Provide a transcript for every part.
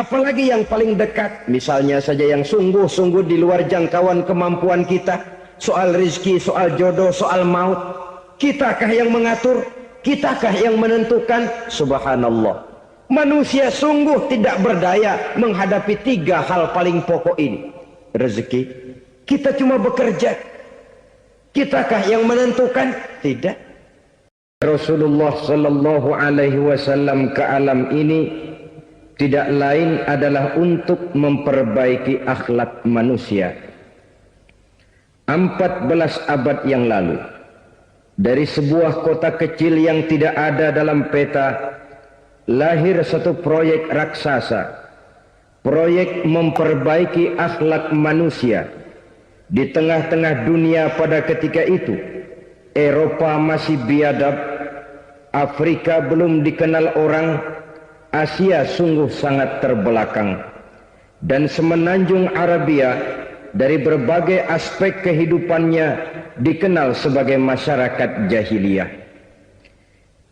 Apalagi yang paling dekat, misalnya saja yang sungguh-sungguh di luar jangkauan kemampuan kita, soal rizki, soal jodoh, soal maut, kitakah yang mengatur, kitakah yang menentukan? Subhanallah, manusia sungguh tidak berdaya menghadapi 3 hal paling pokok ini. Rezeki, kita cuma bekerja, kitakah yang menentukan? Tidak. Rasulullah sallallahu alaihi wasallam ke alam ini tidak lain adalah untuk memperbaiki akhlak manusia. 14 abad yang lalu, dari sebuah kota kecil yang tidak ada dalam peta, lahir satu proyek raksasa, proyek memperbaiki akhlak manusia. Di tengah-tengah dunia pada ketika itu, Eropa masih biadab, Afrika belum dikenal orang, Asia sungguh sangat terbelakang, dan semenanjung Arabia dari berbagai aspek kehidupannya dikenal sebagai masyarakat jahiliyah.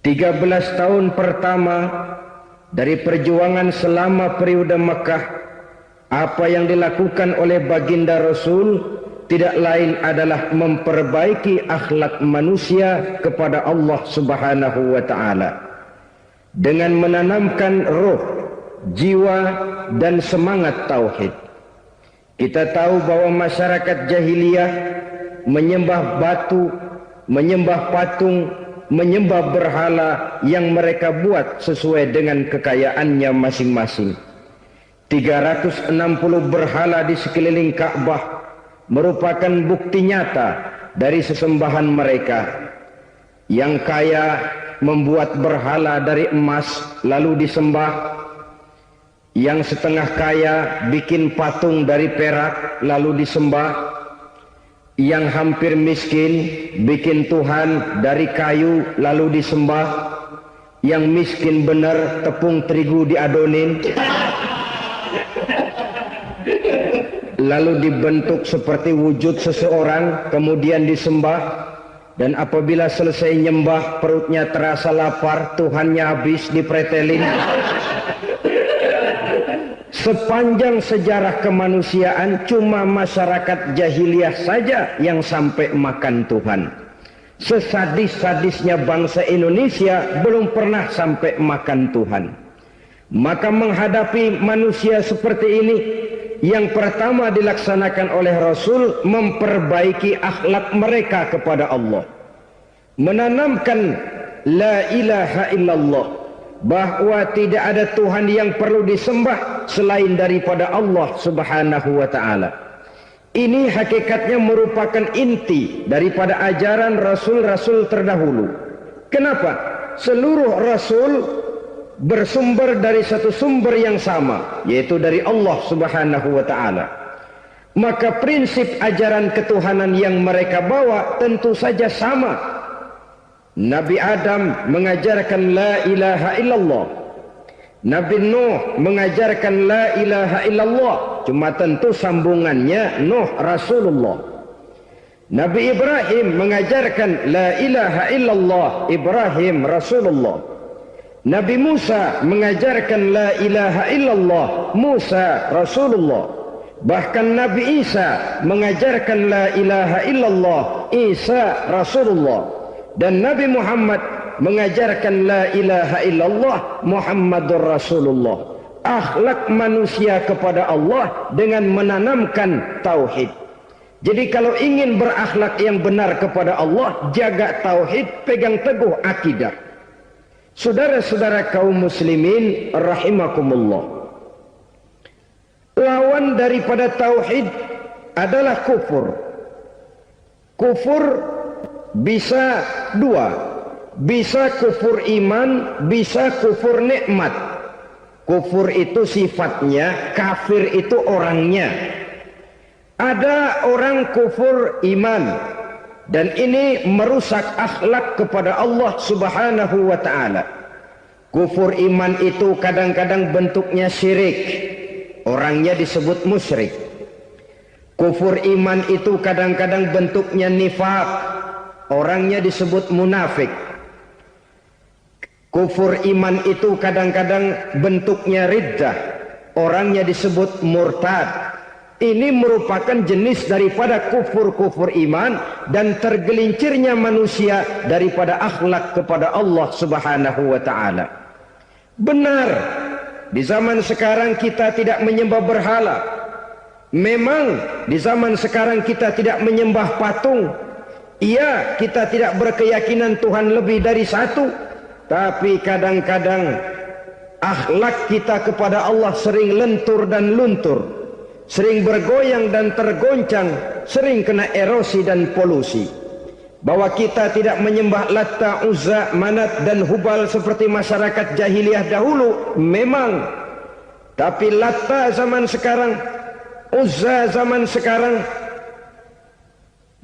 13 tahun pertama dari perjuangan selama periode Mekah, apa yang dilakukan oleh baginda Rasul tidak lain adalah memperbaiki akhlak manusia kepada Allah Subhanahu wa ta'ala dengan menanamkan roh, jiwa dan semangat tauhid. Kita tahu bahwa masyarakat jahiliyah menyembah batu, menyembah patung, menyembah berhala yang mereka buat sesuai dengan kekayaannya masing-masing. 360 berhala di sekeliling Ka'bah merupakan bukti nyata dari sesembahan mereka. Yang kaya membuat berhala dari emas lalu disembah, yang setengah kaya bikin patung dari perak lalu disembah, yang hampir miskin bikin Tuhan dari kayu lalu disembah, yang miskin benar tepung terigu diadonin lalu dibentuk seperti wujud seseorang kemudian disembah. Dan apabila selesai nyembah, perutnya terasa lapar, Tuhannya habis dipretelin. Sepanjang sejarah kemanusiaan, cuma masyarakat jahiliyah saja yang sampai makan Tuhan. Sesadis-sadisnya bangsa Indonesia belum pernah sampai makan Tuhan. Maka menghadapi manusia seperti ini, yang pertama dilaksanakan oleh Rasul memperbaiki akhlak mereka kepada Allah, menanamkan la ilaha illallah, bahwa tidak ada Tuhan yang perlu disembah selain daripada Allah Subhanahu wa ta'ala. Ini hakikatnya merupakan inti daripada ajaran Rasul-Rasul terdahulu. Kenapa? Seluruh Rasul bersumber dari satu sumber yang sama, yaitu dari Allah Subhanahu wa ta'ala. Maka prinsip ajaran ketuhanan yang mereka bawa tentu saja sama. Nabi Adam mengajarkan la ilaha illallah, Nabi Nuh mengajarkan la ilaha illallah, cuma tentu sambungannya Nuh Rasulullah. Nabi Ibrahim mengajarkan la ilaha illallah, Ibrahim Rasulullah. Nabi Musa mengajarkan la ilaha illallah, Musa Rasulullah. Bahkan Nabi Isa mengajarkan la ilaha illallah, Isa Rasulullah. Dan Nabi Muhammad mengajarkan la ilaha illallah, Muhammadur Rasulullah. Akhlak manusia kepada Allah dengan menanamkan tauhid. Jadi kalau ingin berakhlak yang benar kepada Allah, jaga tauhid, pegang teguh akidah. Saudara-saudara kaum muslimin rahimakumullah, lawan daripada tauhid adalah kufur. Kufur bisa dua, bisa kufur iman, bisa kufur nikmat. Kufur itu sifatnya, kafir itu orangnya. Ada orang kufur iman, dan ini merusak akhlak kepada Allah Subhanahu wa ta'ala. Kufur iman itu kadang-kadang bentuknya syirik, orangnya disebut musyrik. Kufur iman itu kadang-kadang bentuknya nifaq, orangnya disebut munafik. Kufur iman itu kadang-kadang bentuknya riddah, orangnya disebut murtad. Ini merupakan jenis daripada kufur-kufur iman dan tergelincirnya manusia daripada akhlak kepada Allah Subhanahu wa taala. Benar, di zaman sekarang kita tidak menyembah berhala. Memang di zaman sekarang kita tidak menyembah patung. Iya, kita tidak berkeyakinan Tuhan lebih dari satu. Tapi kadang-kadang akhlak kita kepada Allah sering lentur dan luntur, sering bergoyang dan tergoncang, sering kena erosi dan polusi. Bahwa kita tidak menyembah Latta, Uzza, Manat dan Hubal seperti masyarakat jahiliyah dahulu, memang. Tapi Latta zaman sekarang, Uzza zaman sekarang,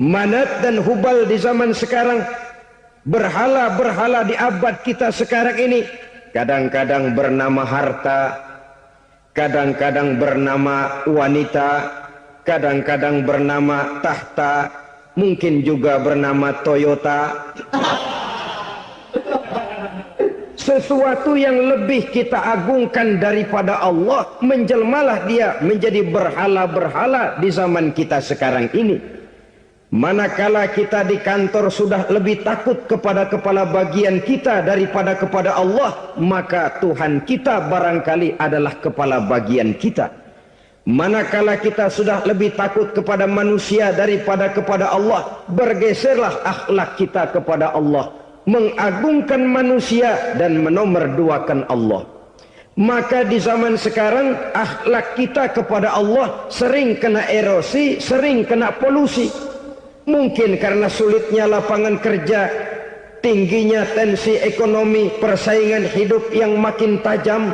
Manat dan Hubal di zaman sekarang, berhala-berhala di abad kita sekarang ini, kadang-kadang bernama harta, kadang-kadang bernama wanita, kadang-kadang bernama tahta, mungkin juga bernama Toyota. Sesuatu yang lebih kita agungkan daripada Allah, menjelmalah dia menjadi berhala-berhala di zaman kita sekarang ini. Manakala kita di kantor sudah lebih takut kepada kepala bagian kita daripada kepada Allah, maka Tuhan kita barangkali adalah kepala bagian kita. Manakala kita sudah lebih takut kepada manusia daripada kepada Allah, bergeserlah akhlak kita kepada Allah, mengagungkan manusia dan menomorduakan Allah. Maka di zaman sekarang akhlak kita kepada Allah sering kena erosi, sering kena polusi. Mungkin karena sulitnya lapangan kerja, tingginya tensi ekonomi, persaingan hidup yang makin tajam,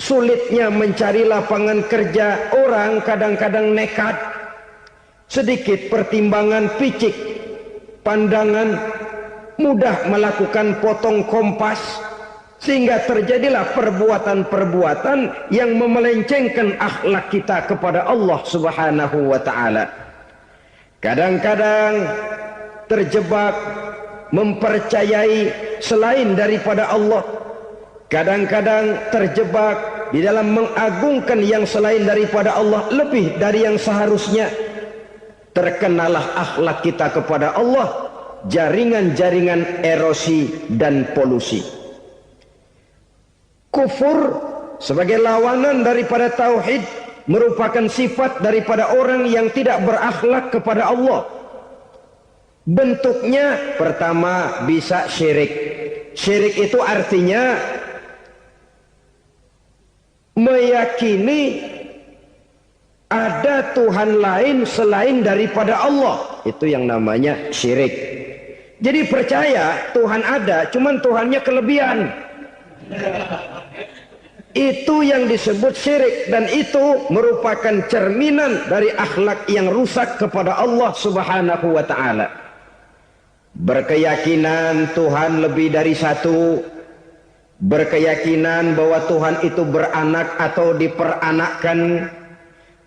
sulitnya mencari lapangan kerja, orang kadang-kadang nekat, sedikit pertimbangan picik, pandangan, mudah melakukan potong kompas, sehingga terjadilah perbuatan-perbuatan yang memelencengkan akhlak kita kepada Allah Subhanahu wa taala. Kadang-kadang terjebak mempercayai selain daripada Allah. Kadang-kadang terjebak di dalam mengagungkan yang selain daripada Allah lebih dari yang seharusnya. Terkenalah akhlak kita kepada Allah jaringan-jaringan erosi dan polusi. Kufur sebagai lawanan daripada tauhid merupakan sifat daripada orang yang tidak berakhlak kepada Allah. Bentuknya pertama bisa syirik. Syirik itu artinya meyakini ada Tuhan lain selain daripada Allah. Itu yang namanya syirik. Jadi percaya Tuhan ada, cuman Tuhannya kelebihan. Itu yang disebut syirik, dan itu merupakan cerminan dari akhlak yang rusak kepada Allah Subhanahu wa taala. Berkeyakinan Tuhan lebih dari satu, berkeyakinan bahwa Tuhan itu beranak atau diperanakkan,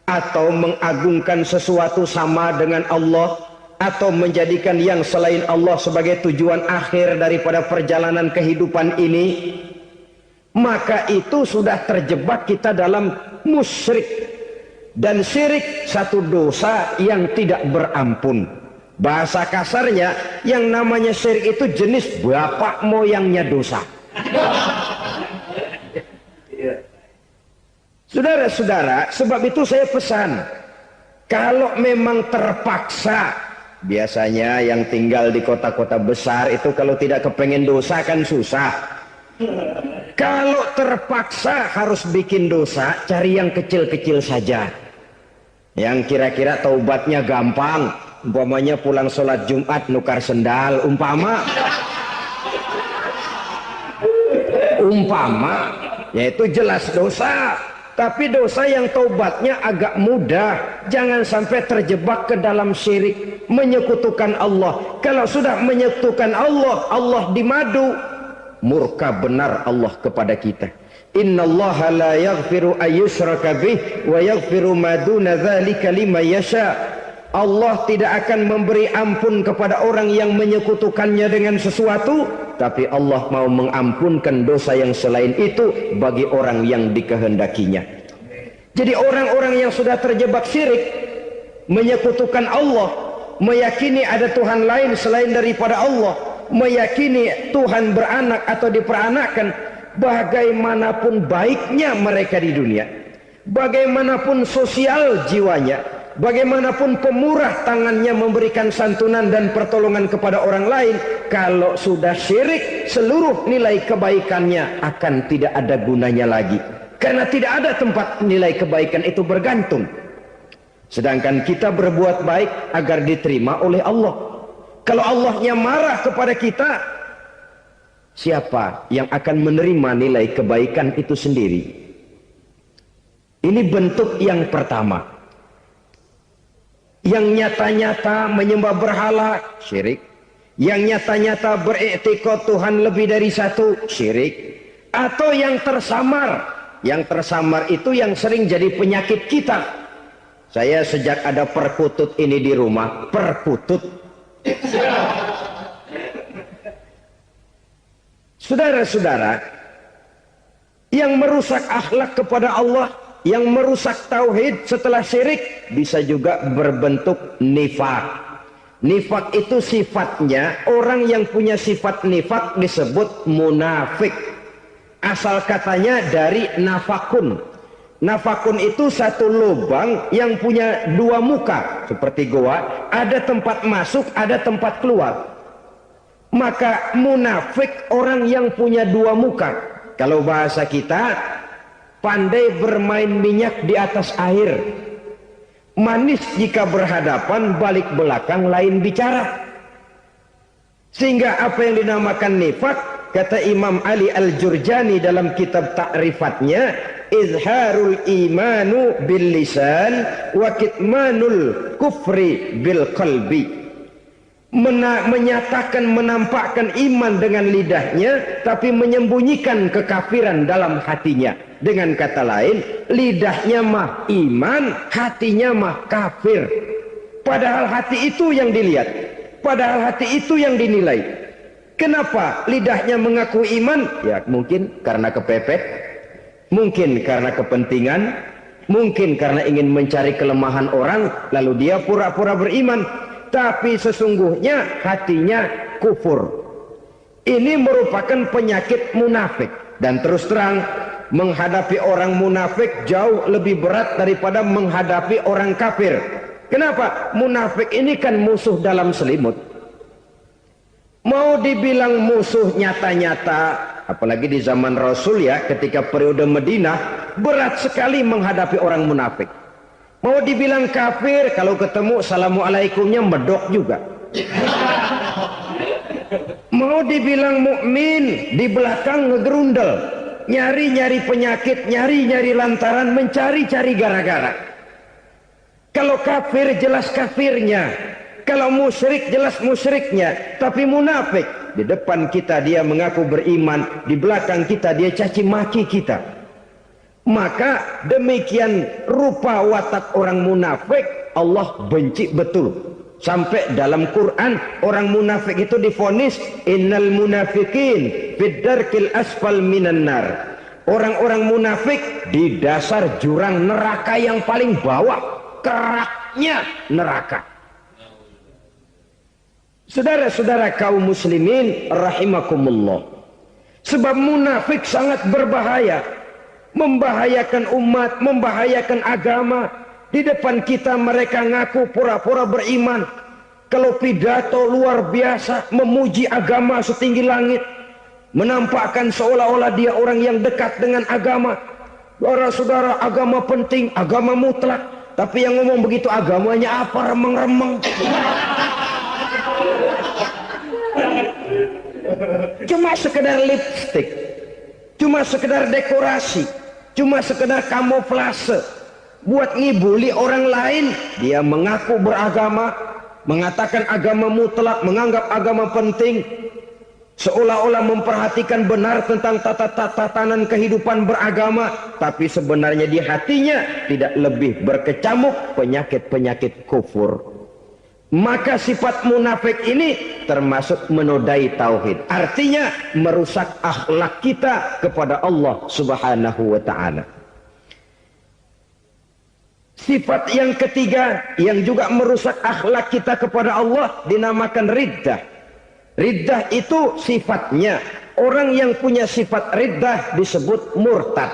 atau mengagungkan sesuatu sama dengan Allah, atau menjadikan yang selain Allah sebagai tujuan akhir daripada perjalanan kehidupan ini, maka itu sudah terjebak kita dalam musyrik. Dan syirik satu dosa yang tidak berampun. Bahasa kasarnya, yang namanya syirik itu jenis bapak moyangnya dosa. Saudara-saudara, sebab itu saya pesan, kalau memang terpaksa, biasanya yang tinggal di kota-kota besar itu kalau tidak kepengen dosa kan susah. Kalau terpaksa harus bikin dosa, cari yang kecil-kecil saja, yang kira-kira taubatnya gampang. Umpamanya pulang sholat Jumat nukar sendal, umpama, yaitu jelas dosa. Tapi dosa yang taubatnya agak mudah. Jangan sampai terjebak ke dalam syirik, menyekutukan Allah. Kalau sudah menyekutukan Allah, Allah dimadu, murka benar Allah kepada kita. Innallaha la yaghfiru ayyushraka bih wa yaghfiru ma duna dzalika liman yasha. Allah tidak akan memberi ampun kepada orang yang menyekutukannya dengan sesuatu, tapi Allah mau mengampunkan dosa yang selain itu bagi orang yang dikehendakinya. Jadi orang-orang yang sudah terjebak syirik, menyekutukan Allah, meyakini ada Tuhan lain selain daripada Allah, meyakini Tuhan beranak atau diperanakkan, bagaimanapun baiknya mereka di dunia, bagaimanapun sosial jiwanya, bagaimanapun pemurah tangannya memberikan santunan dan pertolongan kepada orang lain, kalau sudah syirik, seluruh nilai kebaikannya akan tidak ada gunanya lagi. Karena tidak ada tempat nilai kebaikan itu bergantung. Sedangkan kita berbuat baik agar diterima oleh Allah. Kalau Allahnya marah kepada kita, siapa yang akan menerima nilai kebaikan itu sendiri? Ini bentuk yang pertama. Yang nyata-nyata menyembah berhala, syirik. Yang nyata-nyata beriktikad Tuhan lebih dari satu, syirik. Atau yang tersamar. Yang tersamar itu yang sering jadi penyakit kita. Saya sejak ada perkutut ini di rumah, perkutut. Saudara-saudara, yang merusak akhlak kepada Allah, yang merusak tauhid setelah syirik, bisa juga berbentuk nifak. Nifak itu sifatnya, orang yang punya sifat nifak disebut munafik. Asal katanya dari nafakun. Nafakun itu satu lubang yang punya dua muka, seperti goa, ada tempat masuk, ada tempat keluar. Maka munafik orang yang punya dua muka. Kalau bahasa kita, pandai bermain minyak di atas air. Manis jika berhadapan, balik belakang lain bicara. Sehingga apa yang dinamakan nifak, kata Imam Ali Al-Jurjani dalam kitab ta'rifatnya, izharul imanu bil lisan wa kitmanul kufri bil qalbi. Menyatakan, menampakkan iman dengan lidahnya, tapi menyembunyikan kekafiran dalam hatinya. Dengan kata lain, lidahnya mah iman, hatinya mah kafir. Padahal hati itu yang dilihat, padahal hati itu yang dinilai. Kenapa lidahnya mengaku iman? Ya mungkin karena kepepet, mungkin karena kepentingan, mungkin karena ingin mencari kelemahan orang, lalu dia pura-pura beriman. Tapi sesungguhnya hatinya kufur. Ini merupakan penyakit munafik. Dan terus terang, menghadapi orang munafik jauh lebih berat daripada menghadapi orang kafir. Kenapa? Munafik ini kan musuh dalam selimut. Mau dibilang musuh nyata-nyata, apalagi di zaman Rasul ya, ketika periode Madinah, berat sekali menghadapi orang munafik. Mau dibilang kafir, kalau ketemu assalamualaikumnya medok juga. Mau dibilang mukmin, di belakang ngegerundel, nyari-nyari penyakit, nyari-nyari lantaran, mencari-cari gara-gara. Kalau kafir jelas kafirnya, kalau musyrik jelas musyriknya. Tapi munafik, di depan kita dia mengaku beriman, di belakang kita dia caci maki kita. Maka demikian rupa watak orang munafik Allah benci betul. Sampai dalam Quran orang munafik itu divonis innal munafikin fid darkil asfal minan nar. Orang-orang munafik di dasar jurang neraka yang paling bawah, keraknya neraka. Saudara-saudara kaum muslimin rahimakumullah. Sebab munafik sangat berbahaya. Membahayakan umat, membahayakan agama. Di depan kita mereka ngaku pura-pura beriman. Kalau pidato luar biasa, memuji agama setinggi langit, menampakkan seolah-olah dia orang yang dekat dengan agama. Saudara-saudara, agama penting, agama mutlak. Tapi yang ngomong begitu agamanya apa, remeng-remeng. Cuma sekedar lipstick, cuma sekedar dekorasi, cuma sekedar kamuflase buat ngibuli orang lain. Dia mengaku beragama, mengatakan agama mutlak, menganggap agama penting, seolah-olah memperhatikan benar tentang tatanan kehidupan beragama, tapi sebenarnya di hatinya tidak lebih berkecamuk penyakit-penyakit kufur. Maka sifat munafik ini termasuk menodai tauhid. Artinya merusak akhlak kita kepada Allah Subhanahu wa ta'ala. Sifat yang ketiga yang juga merusak akhlak kita kepada Allah dinamakan riddah. Riddah itu sifatnya. Orang yang punya sifat riddah disebut murtad.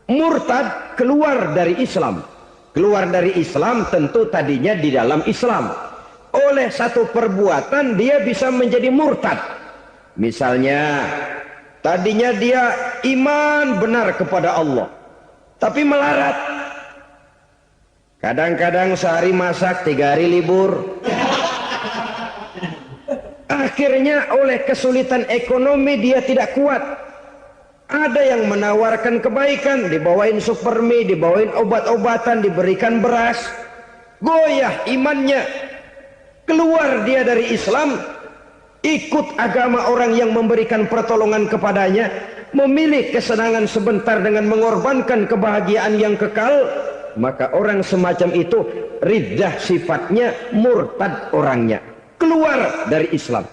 Murtad keluar dari Islam. Keluar dari Islam tentu tadinya di dalam Islam. Oleh satu perbuatan dia bisa menjadi murtad. Misalnya tadinya dia iman benar kepada Allah, tapi melarat. Kadang-kadang sehari masak, 3 hari libur. Akhirnya oleh kesulitan ekonomi dia tidak kuat. Ada yang menawarkan kebaikan, dibawain supermi, dibawain obat-obatan, diberikan beras. Goyah imannya. Keluar dia dari Islam, ikut agama orang yang memberikan pertolongan kepadanya, memilih kesenangan sebentar dengan mengorbankan kebahagiaan yang kekal. Maka orang semacam itu riddah sifatnya, murtad orangnya, keluar dari Islam.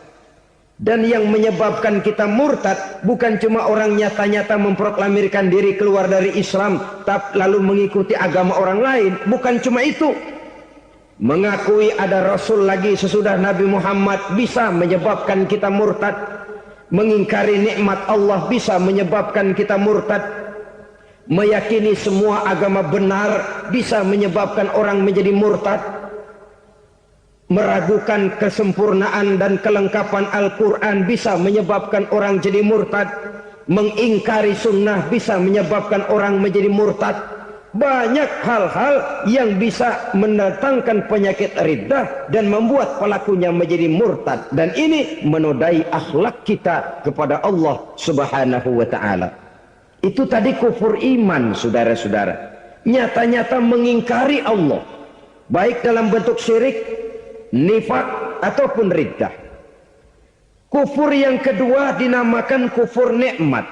Dan yang menyebabkan kita murtad bukan cuma orang nyata-nyata memproklamirkan diri keluar dari Islam tapi lalu mengikuti agama orang lain. Bukan cuma itu. Mengakui ada Rasul lagi sesudah Nabi Muhammad bisa menyebabkan kita murtad. Mengingkari nikmat Allah bisa menyebabkan kita murtad. Meyakini semua agama benar bisa menyebabkan orang menjadi murtad. Meragukan kesempurnaan dan kelengkapan Al-Quran bisa menyebabkan orang jadi murtad. Mengingkari sunnah bisa menyebabkan orang menjadi murtad. Banyak hal-hal yang bisa mendatangkan penyakit riddah dan membuat pelakunya menjadi murtad. Dan ini menodai akhlak kita kepada Allah Subhanahu wa ta'ala. Itu tadi kufur iman, saudara-saudara. Nyata-nyata mengingkari Allah, baik dalam bentuk syirik, nifak ataupun riddah. Kufur yang kedua dinamakan kufur nikmat.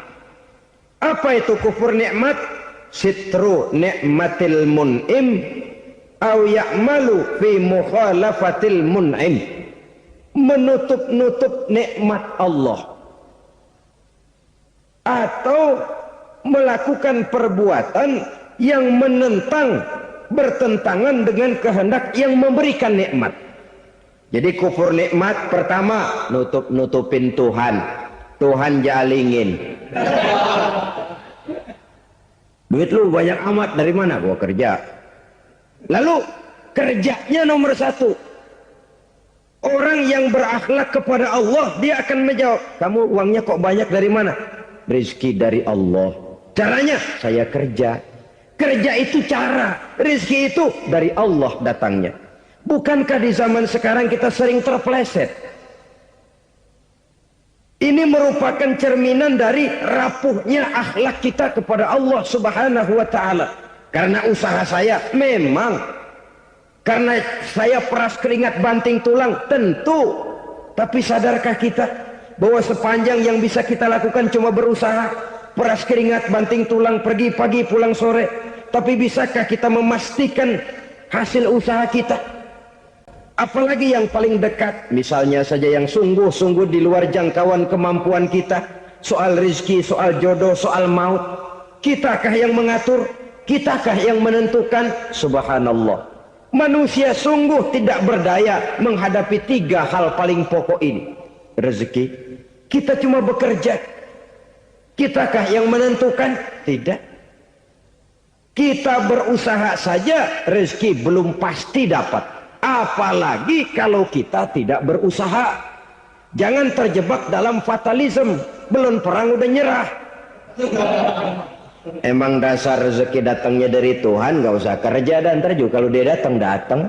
Apa itu kufur nikmat? Sitru nikmatil mun'im au ya'malu fi mukhalafatil mun'im. Menutup-nutup nikmat Allah atau melakukan perbuatan yang menentang, bertentangan dengan kehendak yang memberikan nikmat. Jadi kufur nikmat pertama, nutup-nutupin Tuhan. Tuhan jalingin. Duit lu banyak amat, dari mana? Gua kerja. Lalu kerjanya nomor 1. Orang yang berakhlak kepada Allah, dia akan menjawab, kamu uangnya kok banyak, dari mana? Rizki dari Allah. Caranya, saya kerja. Kerja itu cara, rizki itu dari Allah datangnya. Bukankah di zaman sekarang kita sering terpeleset? Ini merupakan cerminan dari rapuhnya akhlak kita kepada Allah Subhanahu wa ta'ala. Karena usaha saya memang, karena saya peras keringat banting tulang, tentu. Tapi sadarkah kita bahwa sepanjang yang bisa kita lakukan cuma berusaha, peras keringat banting tulang, pergi pagi pulang sore. Tapi bisakah kita memastikan hasil usaha kita? Apalagi yang paling dekat, misalnya saja yang sungguh-sungguh di luar jangkauan kemampuan kita, soal rizki, soal jodoh, soal maut. Kitakah yang mengatur? Kitakah yang menentukan? Subhanallah. Manusia sungguh tidak berdaya menghadapi 3 hal paling pokok ini. Rezeki, kita cuma bekerja. Kitakah yang menentukan? Tidak. Kita berusaha saja, rezeki belum pasti dapat. Apalagi kalau kita tidak berusaha. Jangan terjebak dalam fatalisme. Belum perang udah nyerah. Emang dasar rezeki datangnya dari Tuhan, gak usah kerja, dan ntar juga kalau dia datang.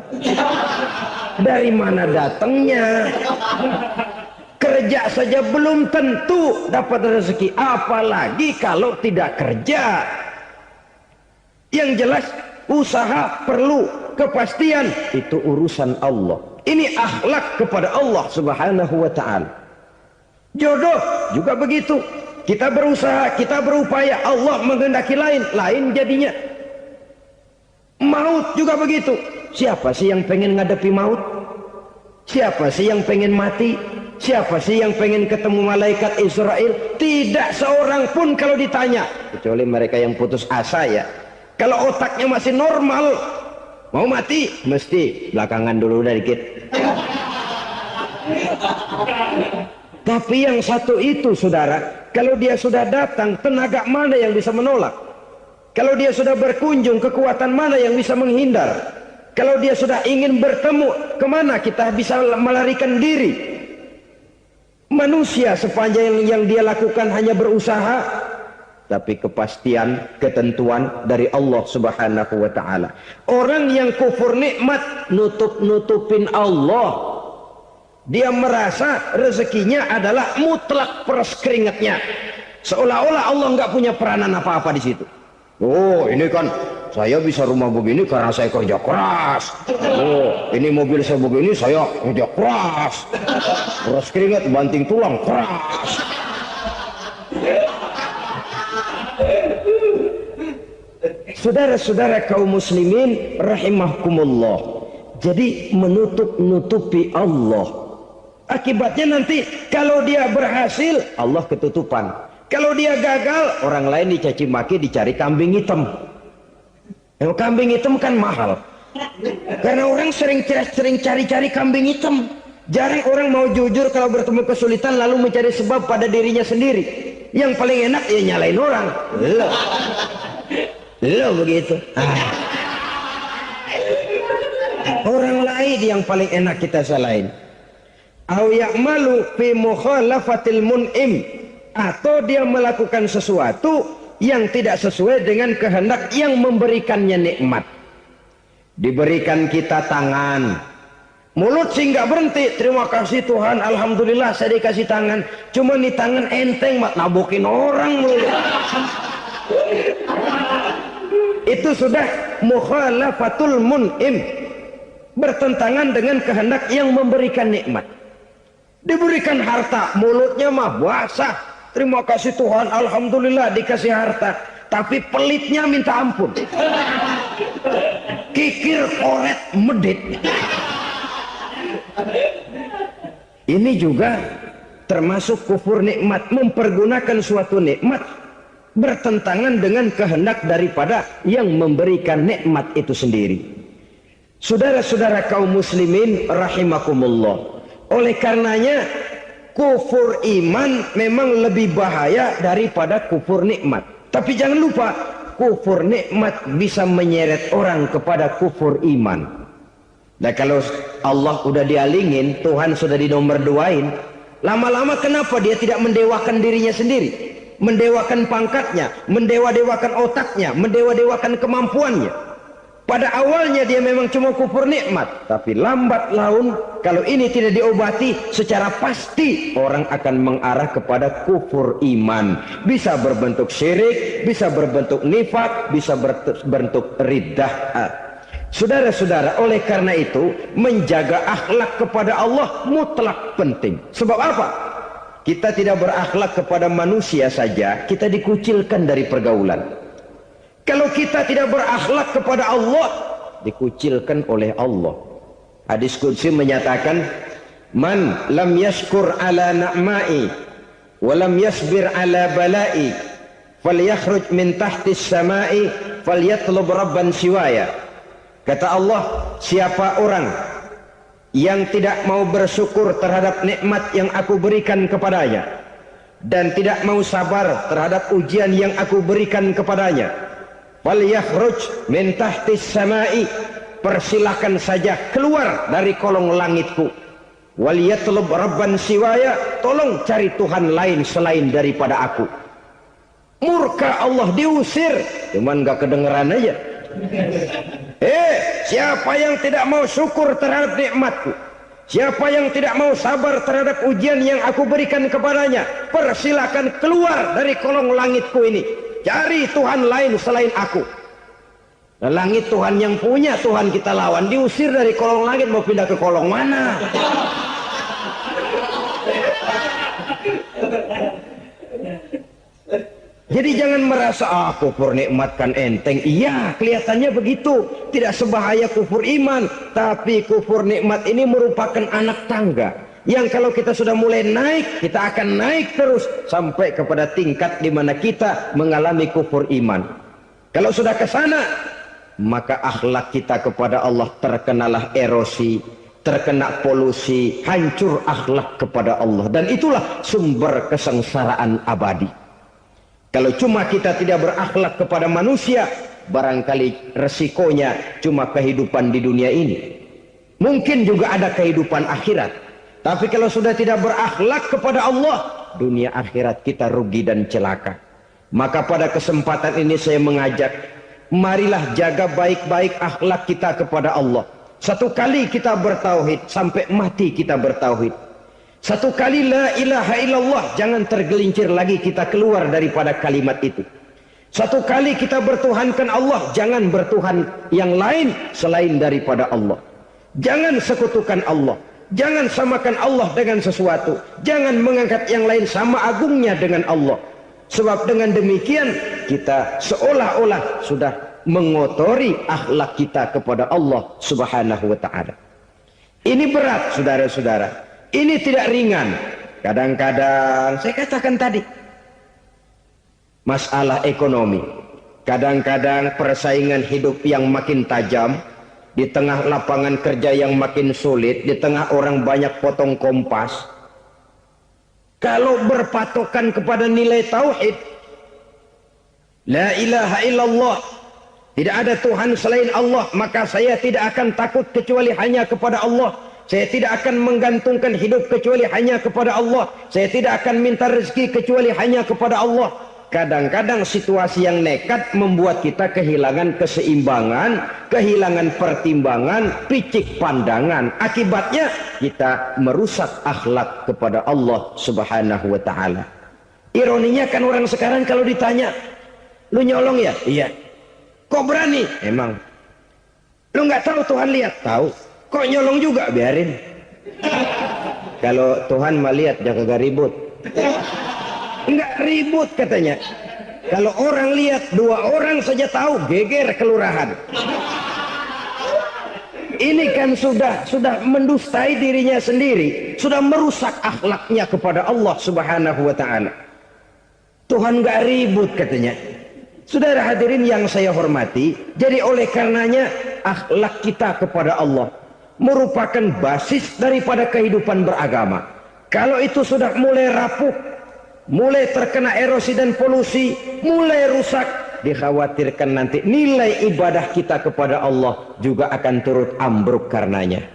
Dari mana datangnya? Kerja saja belum tentu dapat rezeki, apalagi kalau tidak kerja. Yang jelas usaha perlu kepastian, itu urusan Allah. Ini akhlak kepada Allah Subhanahu wa ta'ala. Jodoh juga begitu. Kita berusaha, kita berupaya, Allah menghendaki lain jadinya. Maut juga begitu. Siapa sih yang pengen ngadepi maut? Siapa sih yang pengen mati? Siapa sih yang pengen ketemu malaikat Israel? Tidak seorang pun kalau ditanya, kecuali mereka yang putus asa ya. Kalau otaknya masih normal, mau mati mesti belakangan dulu udah dikit. Tapi yang satu itu saudara, kalau dia sudah datang, tenaga mana yang bisa menolak? Kalau dia sudah berkunjung, kekuatan mana yang bisa menghindar? Kalau dia sudah ingin bertemu, kemana kita bisa melarikan diri? Manusia sepanjang yang dia lakukan hanya berusaha, tapi kepastian, ketentuan dari Allah Subhanahu wa ta'ala. Orang yang kufur nikmat, nutup-nutupin Allah. Dia merasa rezekinya adalah mutlak peras keringatnya. Seolah-olah Allah nggak punya peranan apa-apa di situ. Oh, ini kan saya bisa rumah begini karena saya kerja keras. Oh, ini mobil saya begini saya kerja keras. Peras keringat banting tulang keras. Saudara-saudara kaum muslimin rahimahkumullah. Jadi menutup-nutupi Allah. Akibatnya nanti kalau dia berhasil, Allah ketutupan. Kalau dia gagal, orang lain dicaci maki, dicari kambing hitam. Yang kambing hitam kan mahal. Karena orang sering cari-cari kambing hitam. Jarang orang mau jujur kalau bertemu kesulitan lalu mencari sebab pada dirinya sendiri. Yang paling enak ya nyalain orang. Lo begitu. Orang lain yang paling enak kita salahin. Au ya'malu fi mukhalafatil mun'im, atau dia melakukan sesuatu yang tidak sesuai dengan kehendak yang memberikannya nikmat. Diberikan kita tangan, mulut sih nggak berhenti, terima kasih Tuhan, alhamdulillah saya dikasih tangan. Cuma nih tangan enteng mat nabokin orang mulut. Itu sudah mukhalafatul mun'im, bertentangan dengan kehendak yang memberikan nikmat. Diberikan harta, mulutnya mah basah, terima kasih Tuhan, alhamdulillah dikasih harta, tapi pelitnya minta ampun, kikir koret medit. Ini juga termasuk kufur nikmat, mempergunakan suatu nikmat bertentangan dengan kehendak daripada yang memberikan nikmat itu sendiri. Saudara-saudara kaum muslimin rahimakumullah, oleh karenanya kufur iman memang lebih bahaya daripada kufur nikmat. Tapi jangan lupa, kufur nikmat bisa menyeret orang kepada kufur iman. Nah kalau Allah udah dialingin, Tuhan sudah dinomor duain, lama-lama kenapa dia tidak mendewakan dirinya sendiri? Mendewakan pangkatnya, mendewa-dewakan otaknya, mendewa-dewakan kemampuannya. Pada awalnya dia memang cuma kufur nikmat, tapi lambat laun kalau ini tidak diobati secara pasti orang akan mengarah kepada kufur iman. Bisa berbentuk syirik, bisa berbentuk nifak, bisa berbentuk riddah. Saudara-saudara, oleh karena itu menjaga akhlak kepada Allah mutlak penting. Sebab apa? Kita tidak berakhlak kepada manusia saja, kita dikucilkan dari pergaulan. Kalau kita tidak berakhlak kepada Allah, dikucilkan oleh Allah. Hadis qudsi menyatakan, man lam yashkur ala na'mai wa lam yasbir ala balai falyakhruj min tahtis samai falyatlub rabban siwaya. Kata Allah, siapa orang yang tidak mau bersyukur terhadap nikmat yang aku berikan kepadanya dan tidak mau sabar terhadap ujian yang aku berikan kepadanya, falyakhruj min tahtis samai, persilahkan saja keluar dari kolong langitku, waliyatlub rabban siwaya, tolong cari Tuhan lain selain daripada aku. Murka Allah, diusir, cuman gak kedengeran aja. Siapa yang tidak mau syukur terhadap nikmatku, siapa yang tidak mau sabar terhadap ujian yang aku berikan kepadanya, persilakan keluar dari kolong langitku ini, cari Tuhan lain selain aku. Nah, langit Tuhan yang punya, Tuhan kita lawan, diusir dari kolong langit, mau pindah ke kolong mana? Jadi jangan merasa kufur nikmat kan enteng. Iya, kelihatannya begitu. Tidak sebahaya kufur iman. Tapi kufur nikmat ini merupakan anak tangga. Yang kalau kita sudah mulai naik, kita akan naik terus sampai kepada tingkat di mana kita mengalami kufur iman. Kalau sudah ke sana, maka akhlak kita kepada Allah terkenalah erosi, terkena polusi, hancur akhlak kepada Allah. Dan itulah sumber kesengsaraan abadi. Kalau cuma kita tidak berakhlak kepada manusia, barangkali resikonya cuma kehidupan di dunia ini. Mungkin juga ada kehidupan akhirat. Tapi kalau sudah tidak berakhlak kepada Allah, dunia akhirat kita rugi dan celaka. Maka pada kesempatan ini saya mengajak, marilah jaga baik-baik akhlak kita kepada Allah. Satu kali kita bertauhid, sampai mati kita bertauhid. Satu kali la ilaha illallah, jangan tergelincir lagi kita keluar daripada kalimat itu. Satu kali kita bertuhankan Allah, jangan bertuhan yang lain selain daripada Allah. Jangan sekutukan Allah. Jangan samakan Allah dengan sesuatu. Jangan mengangkat yang lain sama agungnya dengan Allah. Sebab dengan demikian kita seolah-olah sudah mengotori akhlak kita kepada Allah Subhanahu wa ta'ala. Ini berat, saudara-saudara. Ini tidak ringan. Kadang-kadang saya katakan tadi, masalah ekonomi. Kadang-kadang persaingan hidup yang makin tajam, di tengah lapangan kerja yang makin sulit, di tengah orang banyak potong kompas. Kalau berpatokan kepada nilai tauhid, la ilaha illallah, tidak ada Tuhan selain Allah, maka saya tidak akan takut kecuali hanya kepada Allah. Saya tidak akan menggantungkan hidup kecuali hanya kepada Allah. Saya tidak akan minta rezeki kecuali hanya kepada Allah. Kadang-kadang situasi yang nekat membuat kita kehilangan keseimbangan, kehilangan pertimbangan, picik pandangan. Akibatnya kita merusak akhlak kepada Allah Subhanahu wa ta'ala. Ironinya kan orang sekarang kalau ditanya, lu nyolong ya? Iya. Kok berani? Emang. Lu nggak tahu Tuhan lihat? Tahu. Kok nyolong juga? Biarin. Kalau Tuhan mah lihat, jangan kagak ribut. Enggak ribut katanya. Kalau orang lihat, 2 orang saja tahu, geger kelurahan. Ini kan sudah mendustai dirinya sendiri, sudah merusak akhlaknya kepada Allah Subhanahu wa ta'ala. Tuhan enggak ribut katanya. Saudara hadirin yang saya hormati, jadi oleh karenanya akhlak kita kepada Allah merupakan basis daripada kehidupan beragama. Kalau itu sudah mulai rapuh, mulai terkena erosi dan polusi, mulai rusak, dikhawatirkan nanti nilai ibadah kita kepada Allah juga akan turut ambruk karenanya.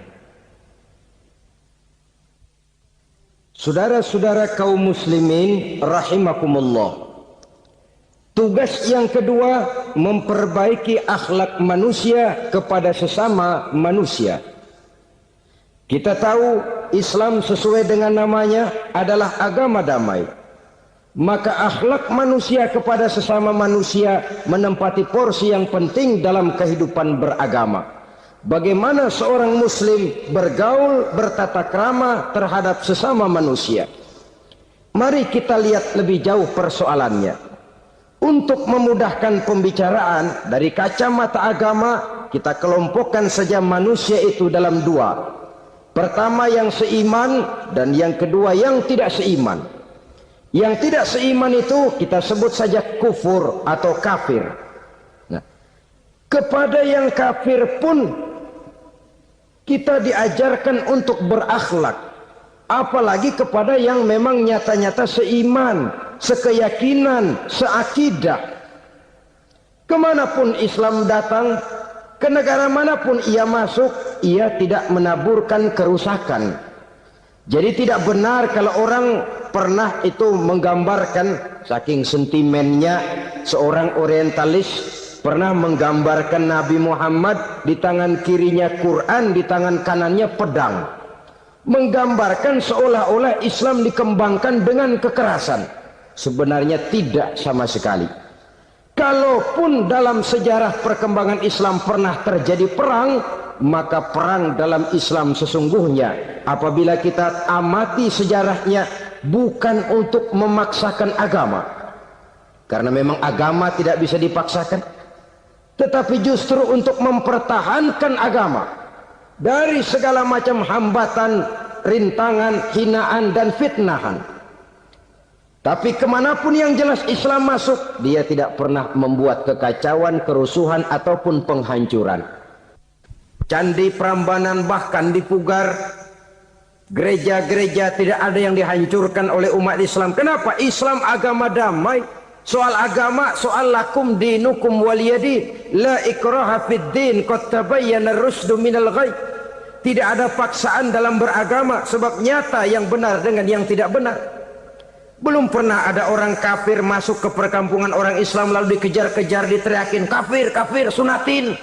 Saudara-saudara kaum muslimin rahimakumullah, tugas yang kedua memperbaiki akhlak manusia kepada sesama manusia. Kita tahu Islam sesuai dengan namanya adalah agama damai. Maka akhlak manusia kepada sesama manusia menempati porsi yang penting dalam kehidupan beragama. Bagaimana seorang muslim bergaul, bertata krama terhadap sesama manusia. Mari kita lihat lebih jauh persoalannya. Untuk memudahkan pembicaraan dari kacamata agama, kita kelompokkan saja manusia itu dalam 2. Pertama yang seiman dan yang kedua yang tidak seiman. Yang tidak seiman itu kita sebut saja kufur atau kafir. Nah, kepada yang kafir pun kita diajarkan untuk berakhlak. Apalagi kepada yang memang nyata-nyata seiman, sekeyakinan, seakidah. Kemanapun Islam datang, ke negara manapun ia masuk, ia tidak menaburkan kerusakan. Jadi tidak benar kalau orang pernah itu menggambarkan, saking sentimennya seorang orientalis pernah menggambarkan Nabi Muhammad di tangan kirinya Quran, di tangan kanannya pedang. Menggambarkan seolah-olah Islam dikembangkan dengan kekerasan. Sebenarnya tidak sama sekali. Kalaupun dalam sejarah perkembangan Islam pernah terjadi perang, maka perang dalam Islam sesungguhnya apabila kita amati sejarahnya bukan untuk memaksakan agama, karena memang agama tidak bisa dipaksakan, tetapi justru untuk mempertahankan agama dari segala macam hambatan, rintangan, hinaan dan fitnahan. Tapi kemanapun yang jelas Islam masuk, dia tidak pernah membuat kekacauan, kerusuhan ataupun penghancuran. Candi Prambanan bahkan dipugar, gereja-gereja tidak ada yang dihancurkan oleh umat Islam. Kenapa? Islam agama damai. Soal agama, soal lakum dinukum waliyadin, la ikraha fid din, qad tabayyana ar-rusdu minal ghayy. Tidak ada paksaan dalam beragama, sebab nyata yang benar dengan yang tidak benar. Belum pernah ada orang kafir masuk ke perkampungan orang Islam lalu dikejar-kejar, diteriakin kafir, kafir, sunatin.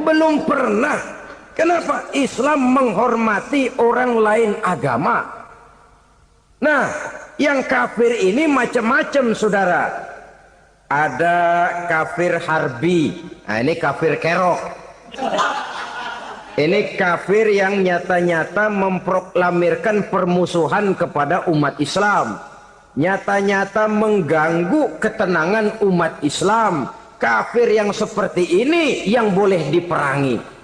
Belum pernah. Kenapa? Islam menghormati orang lain agama. Nah, yang kafir ini macam-macam, saudara. Ada kafir harbi. Nah, ini kafir kerok. Ini kafir yang nyata-nyata memproklamirkan permusuhan kepada umat Islam. Nyata-nyata mengganggu ketenangan umat Islam. Kafir yang seperti ini yang boleh diperangi.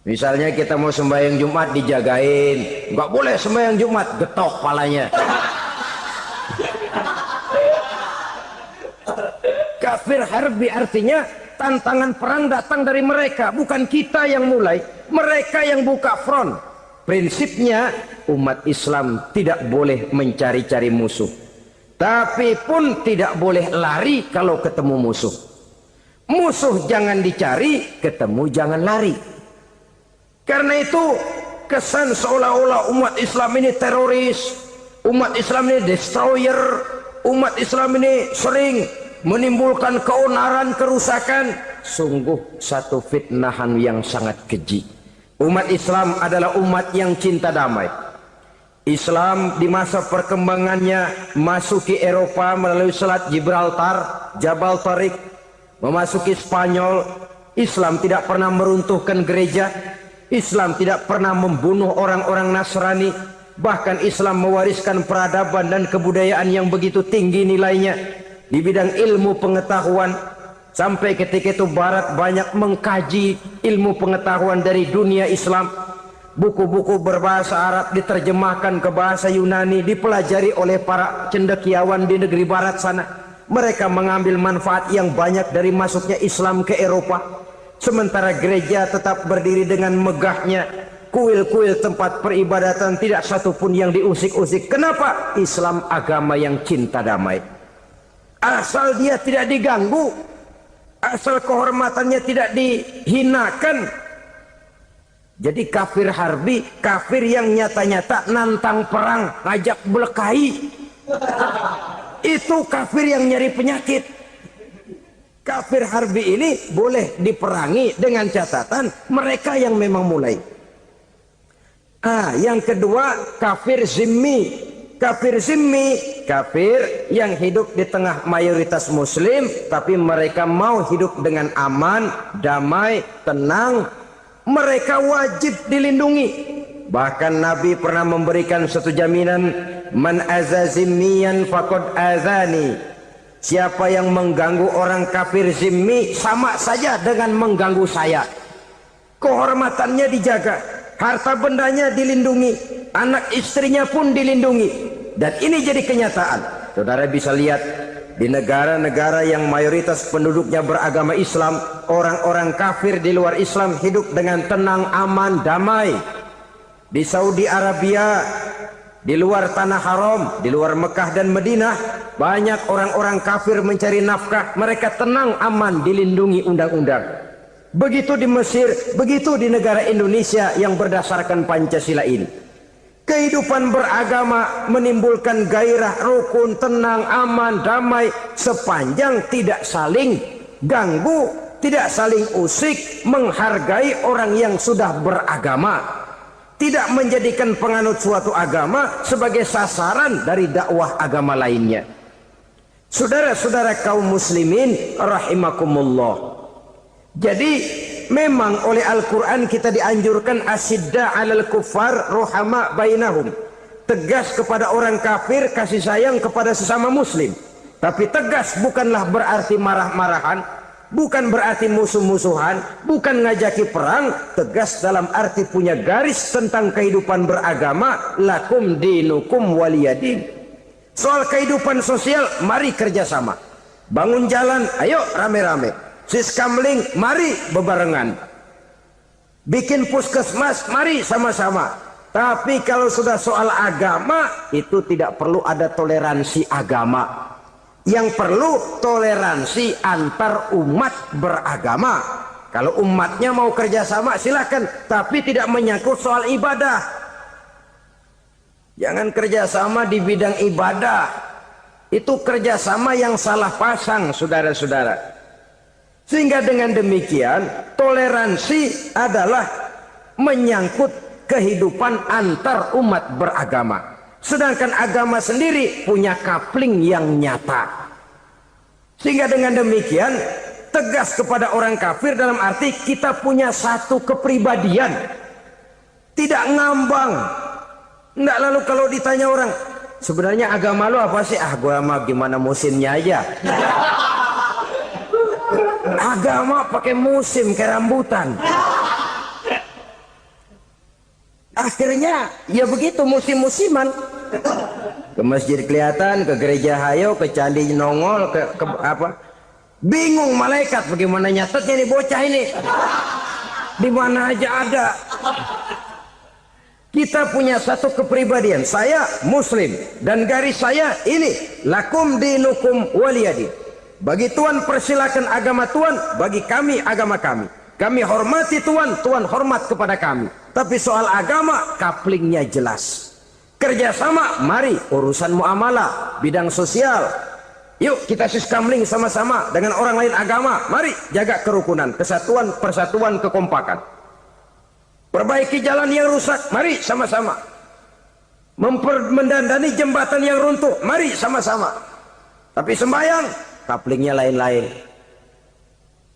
Misalnya kita mau sembahyang Jumat dijagain, nggak boleh sembahyang Jumat, getok palanya. Kafir harbi artinya tantangan perang datang dari mereka, bukan kita yang mulai, mereka yang buka front. Prinsipnya umat Islam tidak boleh mencari-cari musuh, tapi pun tidak boleh lari kalau ketemu musuh. Musuh jangan dicari, ketemu jangan lari. Karena itu kesan seolah-olah umat Islam ini teroris, umat Islam ini destroyer, umat Islam ini sering menimbulkan keonaran, kerusakan. Sungguh satu fitnahan yang sangat keji. Umat Islam adalah umat yang cinta damai. Islam di masa perkembangannya masuki Eropa melalui Selat Gibraltar, Jabal Tariq, memasuki Spanyol. Islam tidak pernah meruntuhkan gereja. Islam tidak pernah membunuh orang-orang Nasrani. Bahkan Islam mewariskan peradaban dan kebudayaan yang begitu tinggi nilainya di bidang ilmu pengetahuan. Sampai ketika itu Barat banyak mengkaji ilmu pengetahuan dari dunia Islam. Buku-buku berbahasa Arab diterjemahkan ke bahasa Yunani, dipelajari oleh para cendekiawan di negeri Barat sana. Mereka mengambil manfaat yang banyak dari masuknya Islam ke Eropa. Sementara gereja tetap berdiri dengan megahnya. Kuil-kuil tempat peribadatan tidak satupun yang diusik-usik. Kenapa? Islam agama yang cinta damai. Asal dia tidak diganggu, asal kehormatannya tidak dihinakan. Jadi kafir harbi, kafir yang nyata-nyata nantang perang, ngajak berkelahi. Itu kafir yang nyari penyakit. Kafir harbi ini boleh diperangi dengan catatan mereka yang memang mulai. Yang kedua kafir zimmi. Kafir zimmi, kafir yang hidup di tengah mayoritas muslim, tapi mereka mau hidup dengan aman, damai, tenang. Mereka wajib dilindungi. Bahkan Nabi pernah memberikan satu jaminan, man azazimmiyan faqad azani. Siapa yang mengganggu orang kafir zimmi sama saja dengan mengganggu saya. Kehormatannya dijaga, harta bendanya dilindungi, anak istrinya pun dilindungi. Dan ini jadi kenyataan. Saudara bisa lihat di negara-negara yang mayoritas penduduknya beragama Islam, orang-orang kafir di luar Islam hidup dengan tenang, aman, damai. Di Saudi Arabia, di luar tanah haram, di luar Mekah dan Madinah, banyak orang-orang kafir mencari nafkah. Mereka tenang, aman, dilindungi undang-undang. Begitu di Mesir, begitu di negara Indonesia yang berdasarkan Pancasila ini. Kehidupan beragama menimbulkan gairah, rukun, tenang, aman, damai, sepanjang tidak saling ganggu, tidak saling usik, menghargai orang yang sudah beragama. Tidak menjadikan penganut suatu agama sebagai sasaran dari dakwah agama lainnya. Saudara-saudara kaum muslimin rahimakumullah. Jadi memang oleh Al-Quran kita dianjurkan asyidda alal kuffar ruhama bainahum. tegas kepada orang kafir, kasih sayang kepada sesama muslim. Tapi tegas bukanlah berarti marah-marahan, bukan berarti musuh-musuhan, bukan ngajaki perang. Tegas dalam arti punya garis tentang kehidupan beragama, lakum dinukum waliyadin. Soal kehidupan sosial, mari kerjasama. Bangun jalan, ayo rame-rame. Siskamling, mari bebarengan. Bikin puskesmas, mari sama-sama. Tapi kalau sudah soal agama, itu tidak perlu ada toleransi agama. Yang perlu toleransi antar umat beragama. Kalau umatnya mau kerjasama silakan, tapi tidak menyangkut soal ibadah. Jangan kerjasama di bidang ibadah. Itu kerjasama yang salah pasang, saudara-saudara. Sehingga dengan demikian toleransi adalah menyangkut kehidupan antar umat beragama. Sedangkan agama sendiri punya kapling yang nyata. Sehingga dengan demikian tegas kepada orang kafir dalam arti kita punya satu kepribadian. Tidak ngambang. Enggak, lalu kalau ditanya orang, sebenarnya agama lu apa sih? Ah, gua mah gimana musimnya aja. Agama pakai musim kayak rambutan. Akhirnya ya begitu, musim-musiman. Ke masjid kelihatan, ke gereja hayo, ke candi nongol, ke apa? Bingung malaikat bagaimana nyatetnya nih bocah ini. Di mana aja ada. Kita punya satu kepribadian. Saya muslim dan garis saya ini, lakum dinukum waliyadin. Bagi Tuhan persilakan agama Tuhan, bagi kami agama kami. Kami hormati Tuhan, Tuhan hormat kepada kami. Tapi soal agama, kaplingnya jelas. Kerjasama, mari urusan muamalah, bidang sosial. Yuk kita siskamling sama-sama dengan orang lain agama. Mari jaga kerukunan, kesatuan, persatuan, kekompakan. Perbaiki jalan yang rusak, mari sama-sama. Mendandani jembatan yang runtuh, mari sama-sama. Tapi sembahyang, kaplingnya lain-lain.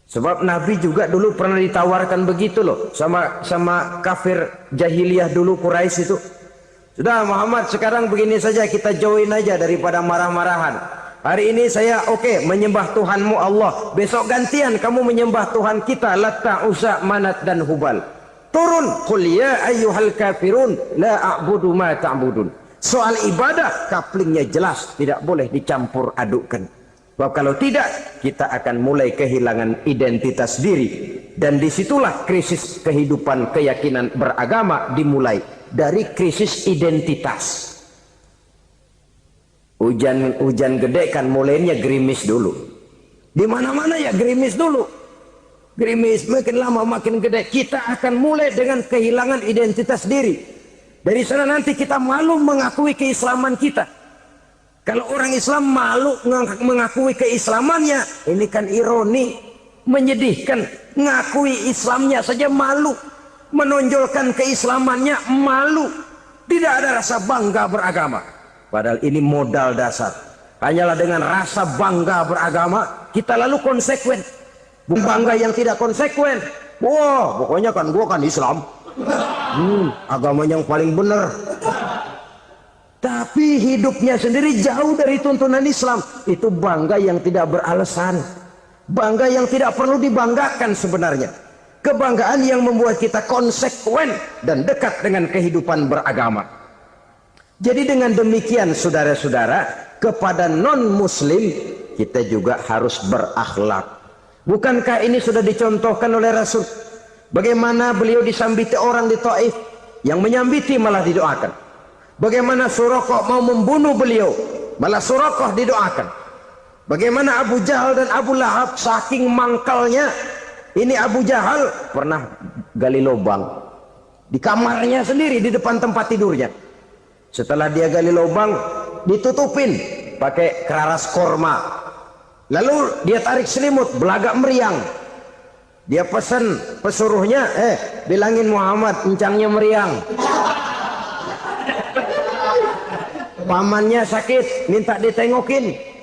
Sebab Nabi juga dulu pernah ditawarkan begitu loh sama kafir jahiliyah dulu, Quraisy itu. Sudah Muhammad, sekarang begini saja, kita join aja daripada marah-marahan. Hari ini saya oke, menyembah Tuhanmu Allah. Besok gantian kamu menyembah Tuhan kita, Latta, Uzza, Manat dan Hubal. Turun, qul ya ayyuhal kafirun la a'budu ma ta'budun. Soal ibadah kaplingnya jelas, tidak boleh dicampur adukkan. Sebab kalau tidak, kita akan mulai kehilangan identitas diri. Dan disitulah krisis kehidupan keyakinan beragama dimulai. Dari krisis identitas. Hujan gede kan mulainya gerimis dulu. Di mana-mana ya gerimis dulu. Gerimis makin lama makin gede. Kita akan mulai dengan kehilangan identitas diri. Dari sana nanti kita malu mengakui keislaman kita. Kalau orang Islam malu mengakui keislamannya, ini kan ironi, menyedihkan. Ngakui Islamnya saja malu. Menonjolkan keislamannya malu. Tidak ada rasa bangga beragama. Padahal ini modal dasar. Hanyalah dengan rasa bangga beragama kita lalu konsekuen. Bukan bangga yang tidak konsekuen. Wah, pokoknya kan gua kan Islam. Agama yang paling benar. Tapi hidupnya sendiri jauh dari tuntunan Islam. Itu bangga yang tidak beralasan. Bangga yang tidak perlu dibanggakan sebenarnya. Kebanggaan yang membuat kita konsekuen dan dekat dengan kehidupan beragama. Jadi dengan demikian saudara-saudara, kepada non-muslim kita juga harus berakhlak. Bukankah ini sudah dicontohkan oleh Rasul? Bagaimana beliau disambiti orang di Taif, yang menyambiti malah didoakan. Bagaimana Suraqah mau membunuh beliau, malah Suraqah didoakan. Bagaimana Abu Jahal dan Abu Lahab saking mangkalnya. Ini Abu Jahal pernah gali lubang di kamarnya sendiri, di depan tempat tidurnya. Setelah dia gali lubang, ditutupin pakai keraras korma. Lalu dia tarik selimut, belagak meriang. Dia pesan pesuruhnya, bilangin Muhammad encangnya meriang. Pamannya sakit, minta ditengokin.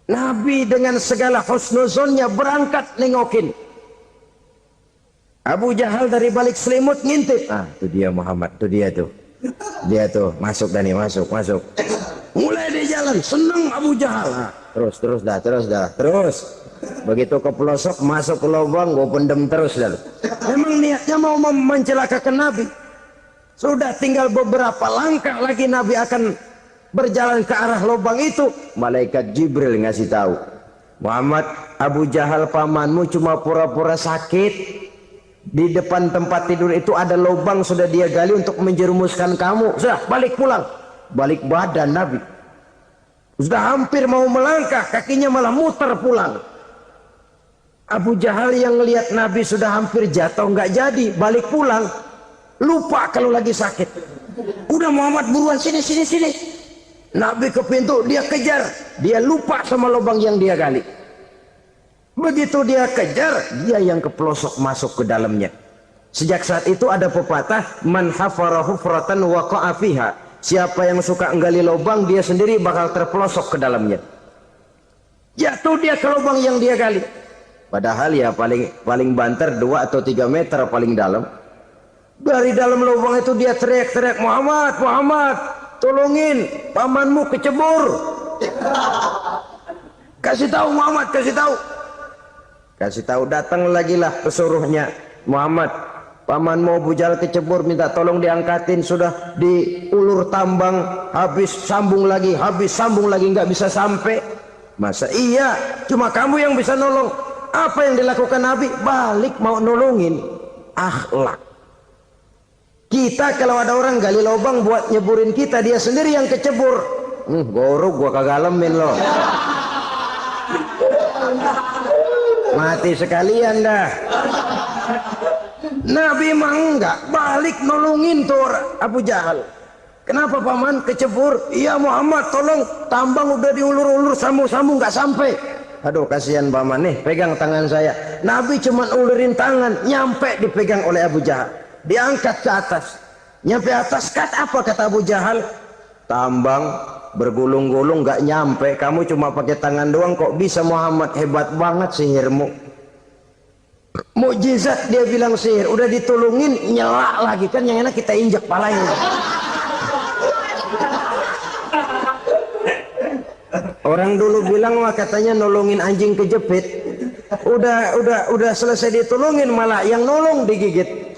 Nabi dengan segala husnuzonnya berangkat nengokin. Abu Jahal dari balik selimut ngintip. Ah, itu dia Muhammad, itu dia tuh. Dia tuh masuk Dani, masuk. Mulai di jalan, seneng Abu Jahal. Terus dah. Begitu ke pelosok, masuk ke lubang, gue pendem terus dah. Memang niatnya mau mencelakakan Nabi. Sudah tinggal beberapa langkah lagi Nabi akan berjalan ke arah lubang itu. Malaikat Jibril ngasih tahu, Muhammad, Abu Jahal pamanmu cuma pura-pura sakit. Di depan tempat tidur itu ada lubang sudah dia gali untuk menjerumuskan kamu. Sudah balik pulang. Balik badan Nabi. Sudah hampir mau melangkah, kakinya malah muter pulang. Abu Jahal yang lihat Nabi sudah hampir jatuh nggak jadi, balik pulang. Lupa kalau lagi sakit. Udah Muhammad buruan sini. Nabi ke pintu, dia kejar. Dia lupa sama lubang yang dia gali. Begitu dia kejar, dia yang ke pelosok masuk ke dalamnya. Sejak saat itu ada pepatah, man hafara hufratan waqa'a fiha. Siapa yang suka nggali lubang, dia sendiri bakal terpelosok ke dalamnya. Jatuh dia ke lubang yang dia gali. Padahal ya paling banter 2 atau 3 meter paling dalam. Dari dalam lubang itu dia teriak-teriak, Muhammad, tolongin, pamanmu kecebur. Kasih tahu Muhammad, kasih tahu, datang lagi lah pesuruhnya. Muhammad, pamanmu Abu Jahal kecebur, minta tolong diangkatin. Sudah diulur tambang, habis sambung lagi, nggak bisa sampai. Masa iya cuma kamu yang bisa nolong? Apa yang dilakukan Nabi? Balik mau nolongin. Akhlak. Kita kalau ada orang gali lubang buat nyeburin kita, dia sendiri yang kecebur. Gorok gua kagak lemin loh. Mati sekalian dah. Nabi mah enggak, balik nolongin tuh Abu Jahal. Kenapa paman kecebur? Iya Muhammad, tolong, tambang udah diulur-ulur, sambung-sambung nggak sampai. Aduh kasihan paman, nih pegang tangan saya. Nabi cuma ulurin tangan, nyampe dipegang oleh Abu Jahal. Diangkat ke atas. Nyampe atas, apa kata Abu Jahal? Tambang bergulung-gulung nggak nyampe, kamu cuma pakai tangan doang kok bisa Muhammad, hebat banget sihirmu. Mukjizat dia bilang sihir, udah ditolongin nyelak lagi, kan yang enak kita injak palanya. Orang dulu bilang wah katanya nolongin anjing kejepit, udah selesai ditolongin malah yang nolong digigit.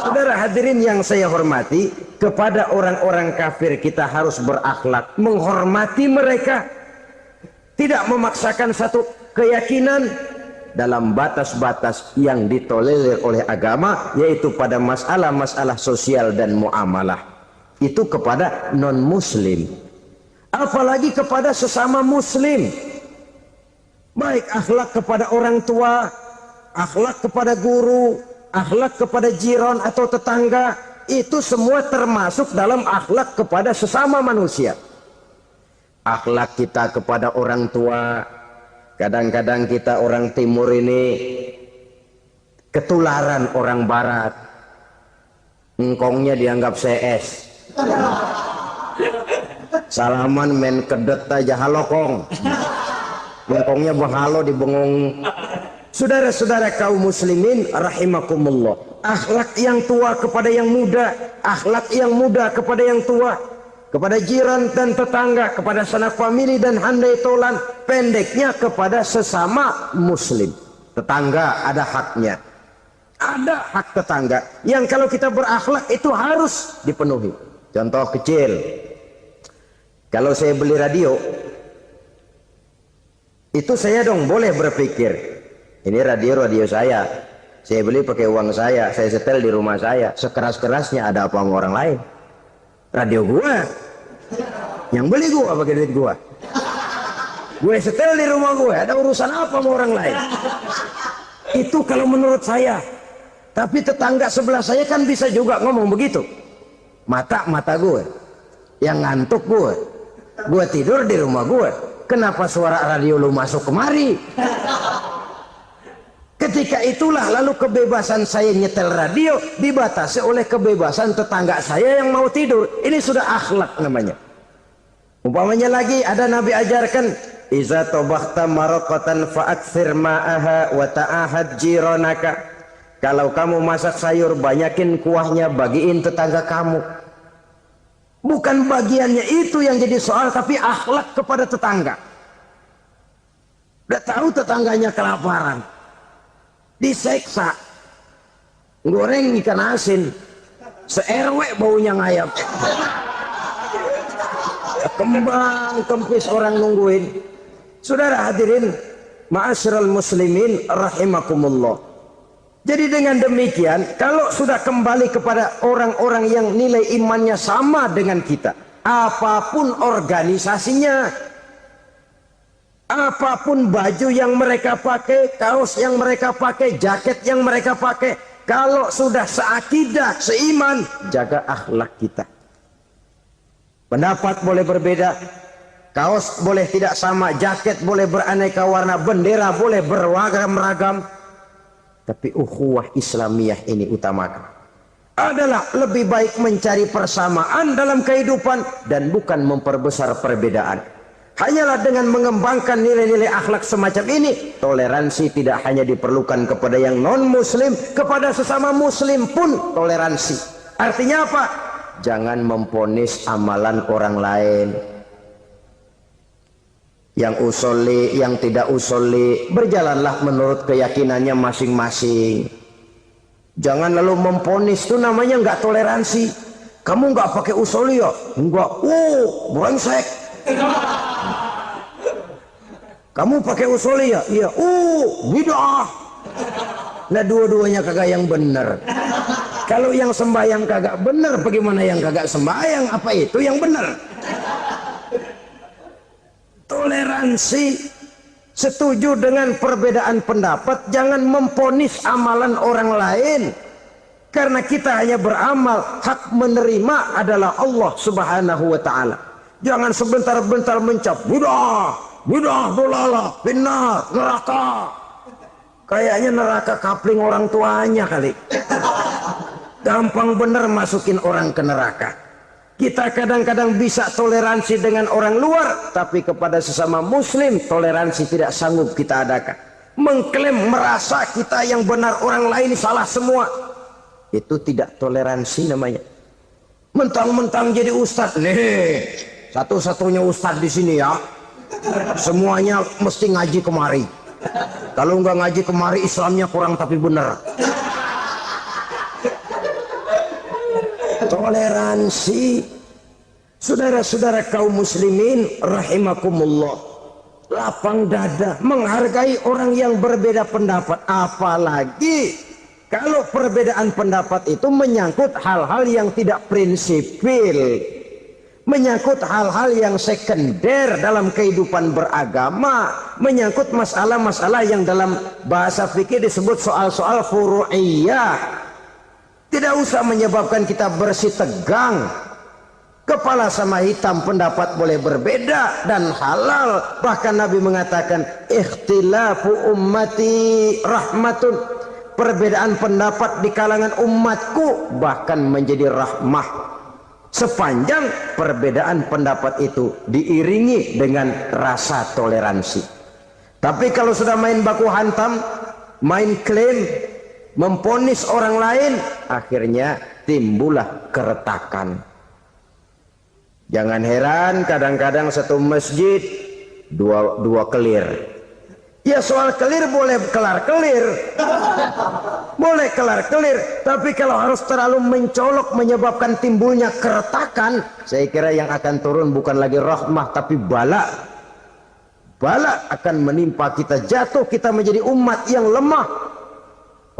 Saudara hadirin yang saya hormati, kepada orang-orang kafir kita harus berakhlak, menghormati mereka, tidak memaksakan satu keyakinan dalam batas-batas yang ditolerir oleh agama, yaitu pada masalah-masalah sosial dan muamalah. Itu kepada non-muslim, apalagi kepada sesama muslim. Baik akhlak kepada orang tua, akhlak kepada guru, akhlak kepada jiran atau tetangga, itu semua termasuk dalam akhlak kepada sesama manusia. Akhlak kita kepada orang tua, kadang-kadang kita orang timur ini ketularan orang barat. Engkongnya dianggap CS. Salaman main kedet aja, halo kong. Engkongnya bahalo di bengong. Saudara-saudara kaum muslimin rahimakumullah, akhlak yang tua kepada yang muda, akhlak yang muda kepada yang tua, kepada jiran dan tetangga, kepada sanak famili dan handai tolan, pendeknya kepada sesama muslim. Tetangga ada haknya, ada hak tetangga yang kalau kita berakhlak itu harus dipenuhi. Contoh kecil, kalau saya beli radio, itu saya dong boleh berpikir, ini radio saya beli pakai uang saya setel di rumah saya, sekeras-kerasnya ada apa sama orang lain? Radio gua, yang beli gua pakai duit gua, gue setel di rumah gue, ada urusan apa sama orang lain? Itu kalau menurut saya. Tapi tetangga sebelah saya kan bisa juga ngomong begitu. Mata gue, yang ngantuk gue tidur di rumah gue, kenapa suara radio lu masuk kemari? Ketika itulah lalu kebebasan saya nyetel radio dibatasi oleh kebebasan tetangga saya yang mau tidur. Ini sudah akhlak namanya. Umpamanya lagi ada Nabi ajarkan, iza tobakhta maraqatan fa'akthir ma'aha wa ta'ahad jiranaka. Kalau kamu masak sayur, banyakin kuahnya, bagiin tetangga kamu. Bukan bagiannya itu yang jadi soal, tapi akhlak kepada tetangga. Udah tahu tetangganya kelaparan, diseksa, goreng ikan asin, se-RW baunya ngayap, kembang kempis orang nungguin. Saudara hadirin ma'asyiral muslimin rahimakumullah. Jadi dengan demikian, kalau sudah kembali kepada orang-orang yang nilai imannya sama dengan kita, apapun organisasinya, apapun baju yang mereka pakai, kaos yang mereka pakai, jaket yang mereka pakai, kalau sudah seakidah, seiman, jaga akhlak kita. Pendapat boleh berbeda, kaos boleh tidak sama, jaket boleh beraneka warna, bendera boleh beragam-ragam, tapi ukhuwah Islamiyah ini utamakan. Adalah lebih baik mencari persamaan dalam kehidupan dan bukan memperbesar perbedaan. Hanyalah dengan mengembangkan nilai-nilai akhlak semacam ini, toleransi tidak hanya diperlukan kepada yang non-muslim, kepada sesama muslim pun toleransi. Artinya apa? Jangan memponis amalan orang lain. Yang usolli, yang tidak usolli, berjalanlah menurut keyakinannya masing-masing. Jangan lalu memponis, itu namanya nggak toleransi. Kamu nggak pakai usolli ya? Enggak. Brengsek. Kamu pakai usolli ya? Iya. Bid'ah. Nah, dua-duanya kagak yang benar. Kalau yang sembahyang kagak benar, bagaimana yang kagak sembahyang? Apa itu yang benar? Toleransi, setuju dengan perbedaan pendapat, jangan memponis amalan orang lain, karena kita hanya beramal, hak menerima adalah Allah Subhanahu wa ta'ala. Jangan sebentar-bentar mencap bidah dolalah, finnar, neraka. Kayaknya neraka kapling orang tuanya kali. Gampang bener masukin orang ke neraka. Kita kadang-kadang bisa toleransi dengan orang luar, tapi kepada sesama muslim toleransi tidak sanggup kita adakan. Mengklaim merasa kita yang benar, orang lain salah semua, itu tidak toleransi namanya. Mentang-mentang jadi ustadz, nih satu-satunya ustadz di sini ya, semuanya mesti ngaji kemari. Kalau nggak ngaji kemari Islamnya kurang tapi benar. Toleransi. Saudara-saudara kaum muslimin rahimakumullah, lapang dada menghargai orang yang berbeda pendapat, apalagi kalau perbedaan pendapat itu menyangkut hal-hal yang tidak prinsipil, menyangkut hal-hal yang sekunder dalam kehidupan beragama, menyangkut masalah-masalah yang dalam bahasa fikih disebut soal-soal furu'iyah. Tidak usah menyebabkan kita bersih tegang. Kepala sama hitam pendapat boleh berbeda dan halal. Bahkan Nabi mengatakan ikhtilafu ummati rahmatun. Perbedaan pendapat di kalangan umatku bahkan menjadi rahmah, sepanjang perbedaan pendapat itu diiringi dengan rasa toleransi. Tapi kalau sudah main baku hantam, main klaim, memponis orang lain, akhirnya timbullah keretakan. Jangan heran kadang-kadang satu masjid dua kelir. Ya soal kelir boleh kelar-kelir, boleh kelar-kelir, tapi kalau harus terlalu mencolok menyebabkan timbulnya keretakan, saya kira yang akan turun bukan lagi rahmah tapi bala. Bala akan menimpa kita, jatuh kita menjadi umat yang lemah.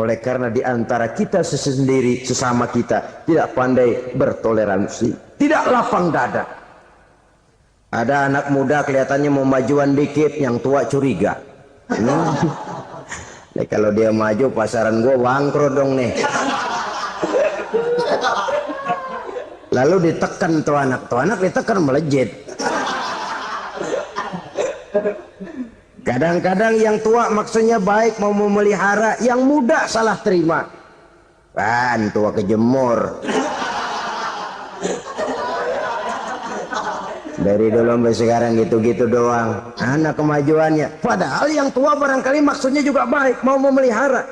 Oleh karena di antara kita sendiri, sesama kita tidak pandai bertoleransi, tidak lapang dada. Ada anak muda kelihatannya mau majuan dikit, yang tua curiga. Nih kalau dia maju pasaran gue bangkrut dong nih. Lalu ditekan tuh anak ditekan melejit. Kadang-kadang yang tua maksudnya baik, mau memelihara, yang muda salah terima. Kan tua kejemur. Dari dulu sampai sekarang gitu-gitu doang. Anak kemajuannya. Padahal yang tua barangkali maksudnya juga baik, mau memelihara.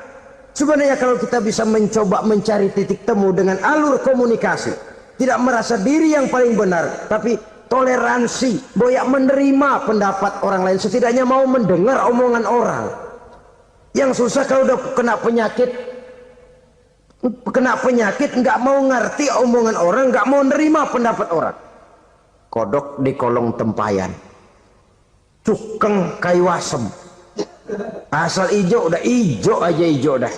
Sebenarnya kalau kita bisa mencoba mencari titik temu dengan alur komunikasi, tidak merasa diri yang paling benar, tapi toleransi, boyak menerima pendapat orang lain, setidaknya mau mendengar omongan orang. Yang susah kalau udah kena penyakit nggak mau ngerti omongan orang, nggak mau nerima pendapat orang. Kodok di kolong tempayan, cukeng kayu asem, asal ijo udah ijo aja, ijo dah.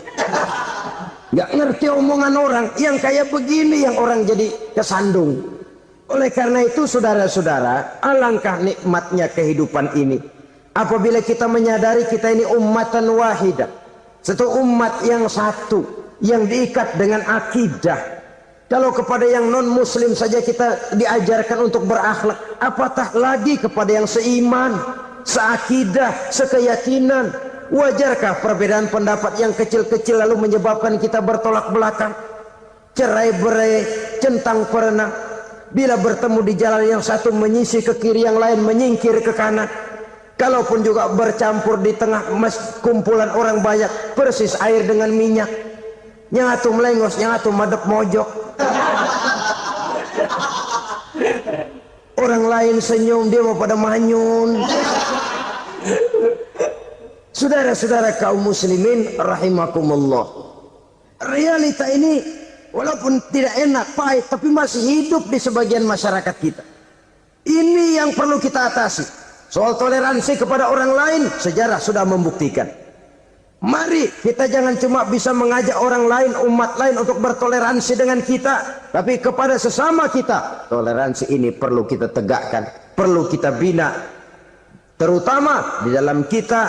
Nggak ngerti omongan orang. Yang kayak begini yang orang jadi kesandung. Oleh karena itu saudara-saudara, alangkah nikmatnya kehidupan ini apabila kita menyadari kita ini ummatan wahidah, satu umat yang satu, yang diikat dengan akidah. Kalau kepada yang non muslim saja kita diajarkan untuk berakhlak, apatah lagi kepada yang seiman, seakidah, sekeyakinan. Wajarkah perbedaan pendapat yang kecil-kecil lalu menyebabkan kita bertolak belakang, cerai-berai, centang perenang? Bila bertemu di jalan yang satu menyisih ke kiri, yang lain menyingkir ke kanan. Kalaupun juga bercampur di tengah kumpulan orang banyak, persis air dengan minyak. Yang atu melengos, yang atu madep mojok. Orang lain senyum, dia mau pada manyun. Saudara-saudara kaum muslimin rahimakumullah, realita ini walaupun tidak enak, pahit, tapi masih hidup di sebagian masyarakat kita. Ini yang perlu kita atasi. Soal toleransi kepada orang lain, sejarah sudah membuktikan. Mari kita jangan cuma bisa mengajak orang lain, umat lain untuk bertoleransi dengan kita, tapi kepada sesama kita. Toleransi ini perlu kita tegakkan, perlu kita bina, terutama di dalam kita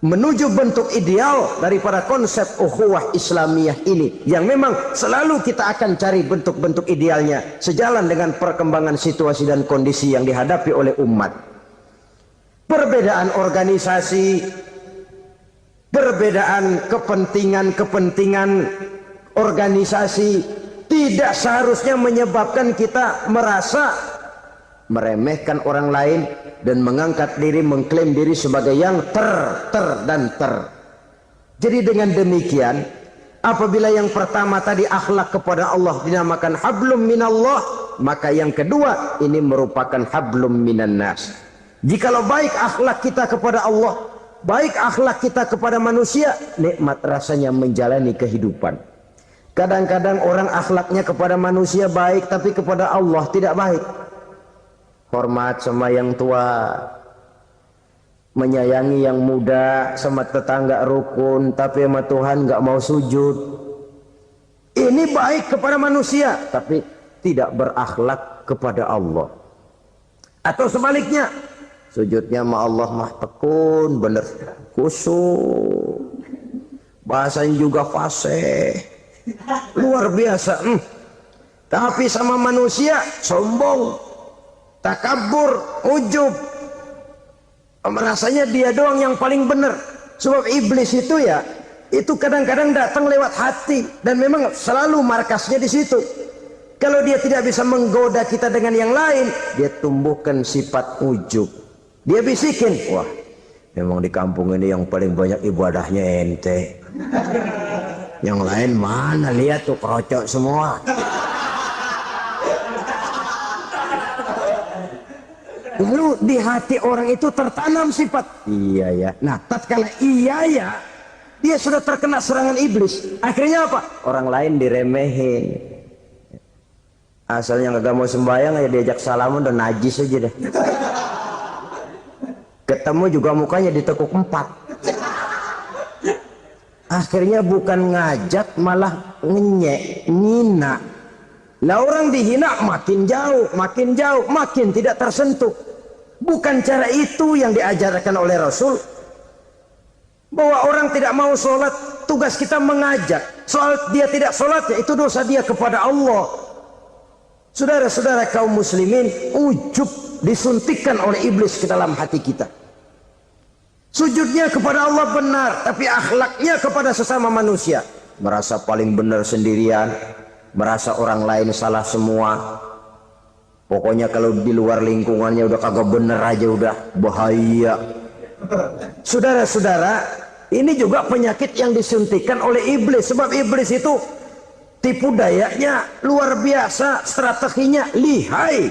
menuju bentuk ideal daripada konsep ukhuwah Islamiyah ini, yang memang selalu kita akan cari bentuk-bentuk idealnya sejalan dengan perkembangan situasi dan kondisi yang dihadapi oleh umat. Perbedaan organisasi, perbedaan kepentingan organisasi tidak seharusnya menyebabkan kita merasa meremehkan orang lain dan mengangkat diri, mengklaim diri sebagai yang ter. Jadi dengan demikian, apabila yang pertama tadi akhlak kepada Allah dinamakan hablum minallah, maka yang kedua ini merupakan hablum minan nas. Jikalau baik akhlak kita kepada Allah, baik akhlak kita kepada manusia, nikmat rasanya menjalani kehidupan. Kadang-kadang orang akhlaknya kepada manusia baik, tapi kepada Allah tidak baik. Hormat sama yang tua, menyayangi yang muda, sama tetangga rukun, tapi sama Tuhan nggak mau sujud. Ini baik kepada manusia, tapi tidak berakhlak kepada Allah. Atau sebaliknya, sujudnya sama Allah mah tekun, bener, khusyuk, bahasanya juga fasih, luar biasa. Tapi sama manusia sombong, takabur, ujub, merasanya dia doang yang paling benar. Sebab iblis itu ya, itu kadang-kadang datang lewat hati, dan memang selalu markasnya di situ. Kalau dia tidak bisa menggoda kita dengan yang lain, dia tumbuhkan sifat ujub. Dia bisikin, wah memang di kampung ini yang paling banyak ibadahnya ente, yang lain mana, lihat tuh kerocok semua. Lalu di hati orang itu tertanam sifat iya ya. Nah, tatkala iya ya, dia sudah terkena serangan iblis. Akhirnya apa? Orang lain diremehin. Asalnya nggak mau sembahyang ya diajak salaman udah najis aja deh. Ketemu juga mukanya ditekuk 4. Akhirnya bukan ngajak malah ngenyek, ngina. Nah, orang dihina makin jauh, makin tidak tersentuh. Bukan cara itu yang diajarkan oleh Rasul. Bahwa orang tidak mau sholat, tugas kita mengajak. Soal dia tidak sholat, ya itu dosa dia kepada Allah. Saudara-saudara kaum muslimin, ujub disuntikkan oleh iblis ke dalam hati kita. Sujudnya kepada Allah benar, tapi akhlaknya kepada sesama manusia merasa paling benar sendirian, merasa orang lain salah semua. Pokoknya kalau di luar lingkungannya udah kagak bener aja udah bahaya. Saudara-saudara, ini juga penyakit yang disuntikkan oleh iblis. Sebab iblis itu tipu dayanya luar biasa, strateginya lihai.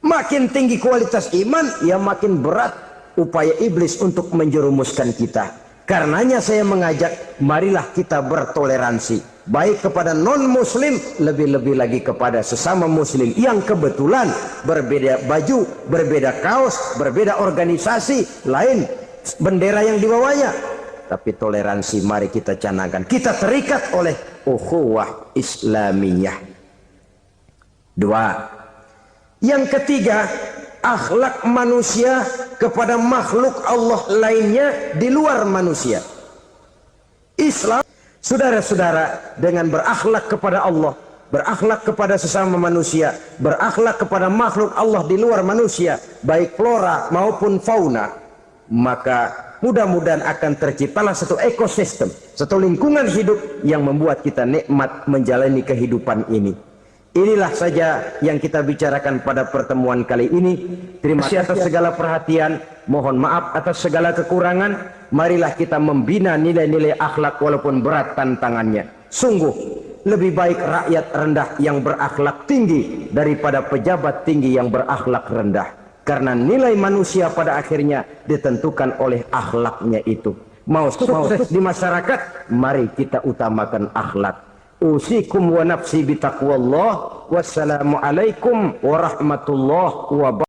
Makin tinggi kualitas iman, ya makin berat upaya iblis untuk menjerumuskan kita. Karenanya saya mengajak, marilah kita bertoleransi, baik kepada non-muslim, lebih-lebih lagi kepada sesama muslim yang kebetulan berbeda baju, berbeda kaos, berbeda organisasi, lain bendera yang dibawanya. Tapi toleransi mari kita canangkan. Kita terikat oleh ukhuwah Islamiyah. 2. Yang ketiga, akhlak manusia kepada makhluk Allah lainnya di luar manusia. Islam, saudara-saudara, dengan berakhlak kepada Allah, berakhlak kepada sesama manusia, berakhlak kepada makhluk Allah di luar manusia, baik flora maupun fauna, maka mudah-mudahan akan terciptalah satu ekosistem, satu lingkungan hidup yang membuat kita nikmat menjalani kehidupan ini. Inilah saja yang kita bicarakan pada pertemuan kali ini. Terima kasih atas segala perhatian. Mohon maaf atas segala kekurangan. Marilah kita membina nilai-nilai akhlak walaupun berat tantangannya. Sungguh lebih baik rakyat rendah yang berakhlak tinggi daripada pejabat tinggi yang berakhlak rendah. Karena nilai manusia pada akhirnya ditentukan oleh akhlaknya itu. Mau sukses di masyarakat, mari kita utamakan akhlak. Usikum wa nafsi bitaqwallah. Wassalamualaikum warahmatullahi wabarakatuh.